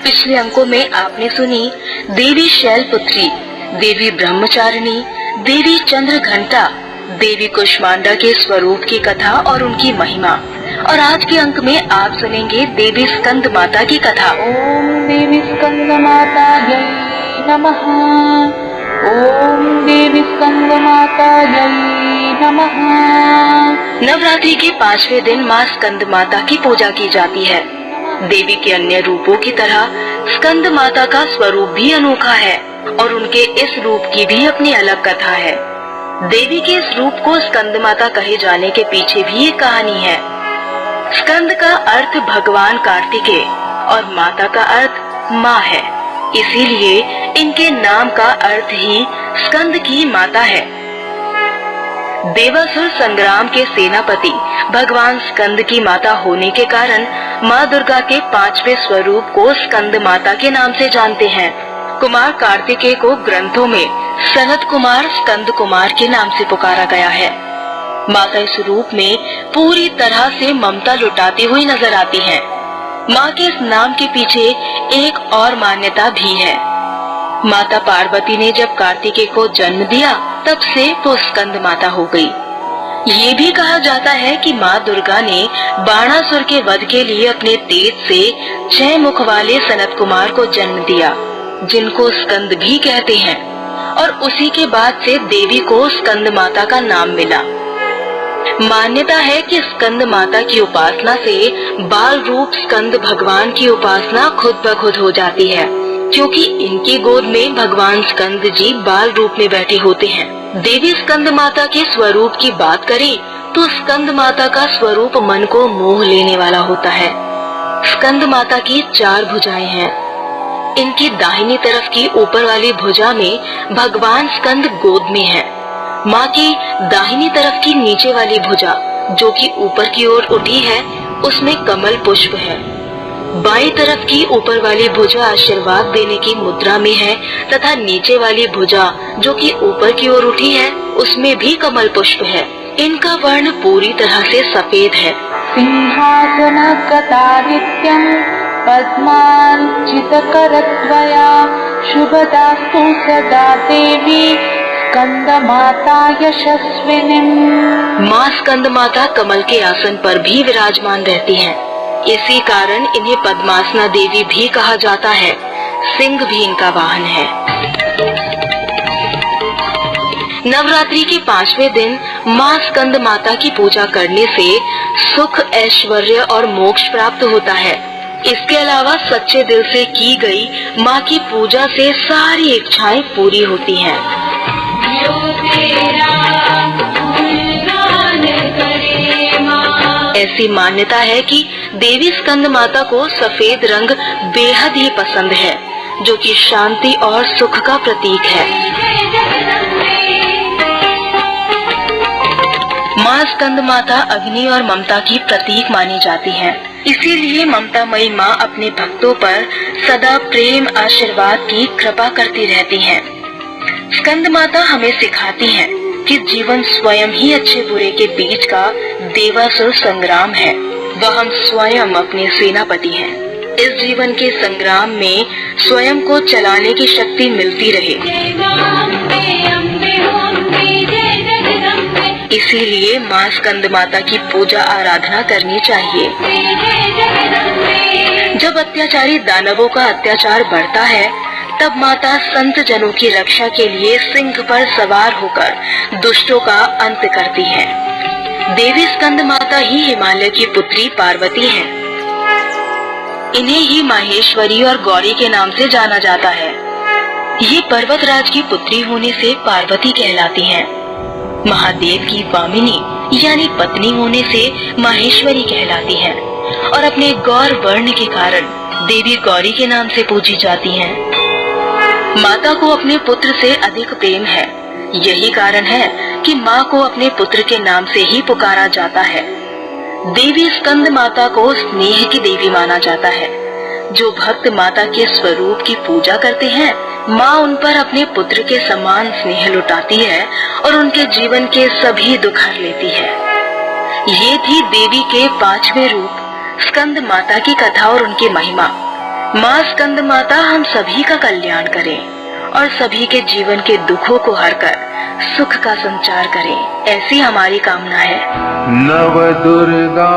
पिछले अंकों में आपने सुनी देवी शैलपुत्री, देवी ब्रह्मचारिणी, देवी चंद्रघंटा, देवी कुष्मांडा के स्वरूप की कथा और उनकी महिमा। और आज के अंक में आप सुनेंगे देवी स्कंद माता की कथा। ओम देवी स्कंद माता जय नमः। ओम देवी स्कंद माता जय नमः। नवरात्रि के 5वें दिन माँ स्कंद माता की पूजा की जाती है। देवी के अन्य रूपों की तरह स्कंद माता का स्वरूप भी अनोखा है और उनके इस रूप की भी अपनी अलग कथा है। देवी के इस रूप को स्कंद माता कहे जाने के पीछे भी एक कहानी है। स्कंद का अर्थ भगवान कार्तिकेय और माता का अर्थ माँ है, इसीलिए इनके नाम का अर्थ ही स्कंद की माता है। देवासुर संग्राम के सेनापति भगवान स्कंद की माता होने के कारण माँ दुर्गा के 5वें स्वरूप को स्कंद माता के नाम से जानते हैं। कुमार कार्तिकेय को ग्रंथों में सनत कुमार, स्कंद कुमार के नाम से पुकारा गया है। माता इस रूप में पूरी तरह से ममता लुटाती हुई नजर आती हैं। माँ के इस नाम के पीछे एक और मान्यता भी है। माता पार्वती ने जब कार्तिकेय को जन्म दिया तब से वो स्कंद माता हो गई। ये भी कहा जाता है कि माँ दुर्गा ने बाणासुर के वध के लिए अपने तेज से 6 मुख वाले सनत कुमार को जन्म दिया, जिनको स्कंद भी कहते हैं, और उसी के बाद से देवी को स्कंद माता का नाम मिला। मान्यता है कि स्कंद माता की उपासना से बाल रूप स्कंद भगवान की उपासना खुद ब खुद हो जाती है, क्योंकि इनकी गोद में भगवान स्कंद जी बाल रूप में बैठे होते हैं। देवी स्कंद माता के स्वरूप की बात करें तो स्कंद माता का स्वरूप मन को मोह लेने वाला होता है। स्कंद माता की 4 भुजाएं हैं। इनकी दाहिनी तरफ की ऊपर वाली भुजा में भगवान स्कंद गोद में है। माँ की दाहिनी तरफ की नीचे वाली भुजा जो कि ऊपर की ओर उठी है, उसमें कमल पुष्प है। बाईं तरफ की ऊपर वाली भुजा आशीर्वाद देने की मुद्रा में है तथा नीचे वाली भुजा जो कि ऊपर की ओर उठी है, उसमें भी कमल पुष्प है। इनका वर्ण पूरी तरह से सफेद है। सिंहासन गतादित्यं पद्मार्चितकरत्वया शुभदास्तु सदा देवी स्कंद माता यशस्विनीम्। माँ स्कंद माता कमल के आसन पर भी विराजमान रहती हैं। इसी कारण इन्हें पद्मासना देवी भी कहा जाता है। सिंह भी इनका वाहन है। नवरात्रि के 5वें दिन माँ स्कंद माता की पूजा करने से सुख, ऐश्वर्य और मोक्ष प्राप्त होता है। इसके अलावा सच्चे दिल से की गई माँ की पूजा से सारी इच्छाएं पूरी होती हैं। ऐसी मान्यता है कि देवी स्कंद माता को सफेद रंग बेहद ही पसंद है, जो कि शांति और सुख का प्रतीक है। माँ स्कंद माता अग्नि और ममता की प्रतीक मानी जाती है, इसीलिए ममतामयी माँ अपने भक्तों पर सदा प्रेम, आशीर्वाद की कृपा करती रहती हैं। स्कंद माता हमें सिखाती है कि जीवन स्वयं ही अच्छे बुरे के बीच का देवासुर संग्राम है। वह हम स्वयं अपने सेनापति हैं। इस जीवन के संग्राम में स्वयं को चलाने की शक्ति मिलती रहे, इसीलिए माँ स्कंद माता की पूजा आराधना करनी चाहिए। जब अत्याचारी दानवों का अत्याचार बढ़ता है, तब माता संत जनों की रक्षा के लिए सिंह पर सवार होकर दुष्टों का अंत करती है। देवी स्कंद माता ही हिमालय की पुत्री पार्वती है। इन्हें ही माहेश्वरी और गौरी के नाम से जाना जाता है। ये पर्वतराज की पुत्री होने से पार्वती कहलाती हैं। महादेव की वामिनी यानी पत्नी होने से माहेश्वरी कहलाती हैं और अपने गौर वर्ण के कारण देवी गौरी के नाम से पूजी जाती हैं। माता को अपने पुत्र से अधिक प्रेम है। यही कारण है कि माँ को अपने पुत्र के नाम से ही पुकारा जाता है। देवी स्कंद माता को स्नेह की देवी माना जाता है। जो भक्त माता के स्वरूप की पूजा करते हैं, माँ उन पर अपने पुत्र के समान स्नेह लुटाती है और उनके जीवन के सभी दुख हर लेती है। ये थी देवी के 5वें रूप स्कंद माता की कथा और उनकी महिमा। माँ स्कंद माता हम सभी का कल्याण करे और सभी के जीवन के दुखों को हरकर सुख का संचार करे, ऐसी हमारी कामना है। नव दुर्गा